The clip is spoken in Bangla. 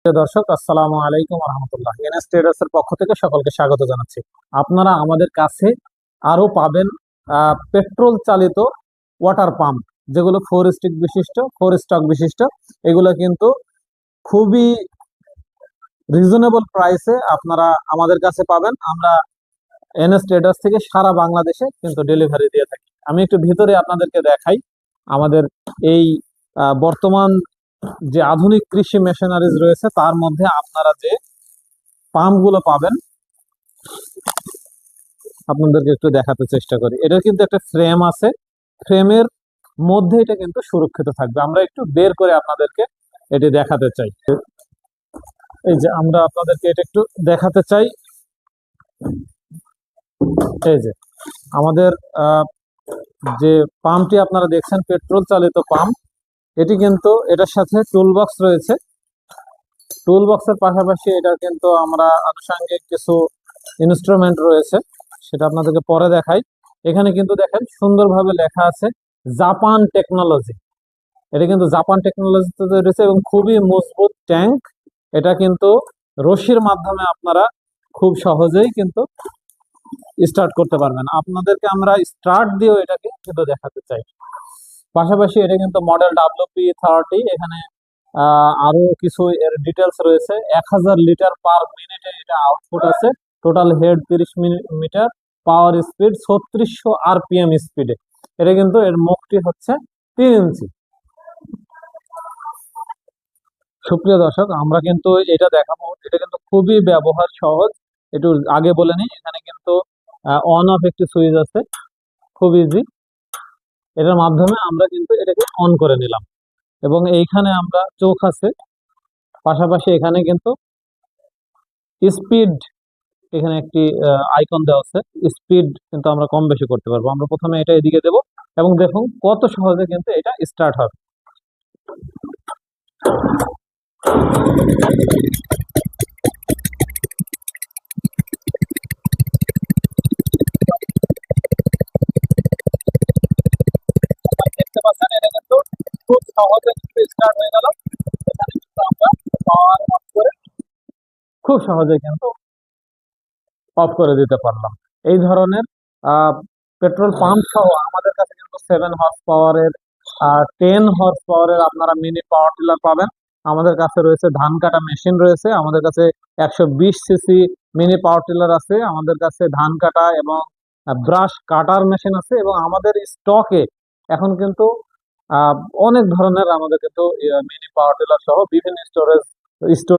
প্রিয় দর্শক, আসসালামু আলাইকুম রহমতুল্লাহ। এনএস ট্রেডার্স এর পক্ষ থেকে সকলকে স্বাগত জানাচ্ছি। আপনারা আমাদের কাছে আরো পাবেন পেট্রোল চালিত ওয়াটার পাম্প, যেগুলো ফোর স্টক বিশিষ্ট। এগুলো কিন্তু খুবই রিজনেবল প্রাইসে আপনারা আমাদের কাছে পাবেন। আমরা এনএস ট্রেডার্স থেকে সারা বাংলাদেশে কিন্তু ডেলিভারি দিয়ে থাকি। আমি একটু ভিতরে আপনাদেরকে দেখাই আমাদের এই বর্তমান যে আধুনিক কৃষি মেশিনারিজ রয়েছে তার মধ্যে আপনারা যে পাম্প গুলো পাবেন আপনাদেরকে একটু দেখাতে চেষ্টা করি। এটা কিন্তু একটা ফ্রেম আছে, ফ্রেমের মধ্যে এটা কিন্তু সুরক্ষিত থাকবে। আমরা একটু বের করে আপনাদেরকে এটি দেখাতে চাই। এই যে আমরা আপনাদেরকে এটা একটু দেখাতে চাই। এই যে আমাদের যে পাম্পটি আপনারা দেখছেন পেট্রোল চালিত পাম্প, এটি কিন্তু এটার সাথে টুল বক্স রয়েছে। টুল বক্সের পাশাপাশি এটা কিন্তু আমরা আনুষঙ্গিক কিছু ইনস্ট্রুমেন্ট রয়েছে, সেটা আপনাদেরকে পরে দেখাই। এখানে কিন্তু দেখেন সুন্দরভাবে লেখা আছে জাপান টেকনোলজি। এটা কিন্তু জাপান টেকনোলজিতে তৈরি হয়েছে এবং খুবই মজবুত ট্যাঙ্ক। এটা কিন্তু রশির মাধ্যমে আপনারা খুব সহজেই কিন্তু স্টার্ট করতে পারবেন। আপনাদেরকে আমরা স্টার্ট দিয়েও এটাকে কিন্তু দেখাতে চাই। পাশাপাশি এটা কিন্তু মডেল WP30। এখানে আরো কিছু এর ডিটেলস রয়েছে। 1000 লিটার পার মিনিটে এটা আউটপুট আছে। টোটাল হেড 30 মিটার, পাওয়ার স্পিড 3600 RPM স্পিডে। এটা কিন্তু এর মুখটি হচ্ছে 3 ইঞ্চি। সুপ্রিয় দর্শক, আমরা কিন্তু এটা দেখাবো। এটা কিন্তু খুবই ব্যবহার সহজ। একটু আগে বলে নিই, এখানে কিন্তু অন অফ একটি সুইচ আছে, খুব ইজি। এটার মাধ্যমে আমরা কিন্তু এটাকে অন করে নিলাম এবং এইখানে আমরা চোখ আছে, পাশাপাশি এখানে কিন্তু স্পিড, এখানে একটি আইকন দেওয়া আছে। স্পিড কিন্তু আমরা কম বেশি করতে পারবো। আমরা প্রথমে এটা এদিকে দেব এবং দেখুন কত সহজে কিন্তু এটা স্টার্ট হবে। দেখতে পাচ্ছেন এটা কিন্তু খুব সহজে কিন্তু স্টার্ট হয়ে গেল। এখানে কিন্তু আমরা পাওয়ার অফ করে খুব সহজে কিন্তু অফ করে দিতে পারলাম। এই ধরনের পেট্রোল পাম্প সহ আমাদের কাছে কিন্তু 7 হর্স পাওয়ারের 10 হর্স পাওয়ারের আপনারা মিনি পাওয়ার টিলার পাবেন। আমাদের কাছে রয়েছে ধান কাটা মেশিন রয়েছে। আমাদের কাছে 120 সিসি মিনি পাওয়ার টিলার আছে। আমাদের কাছে ধান কাটা এবং ব্রাশ কাটার মেশিন আছে এবং আমাদের স্টকে এখন কিন্তু আহ, অনেক ধরনের আমাদের কিন্তু মিনি পাওয়ার টিলার সহ বিভিন্ন স্টোরেজ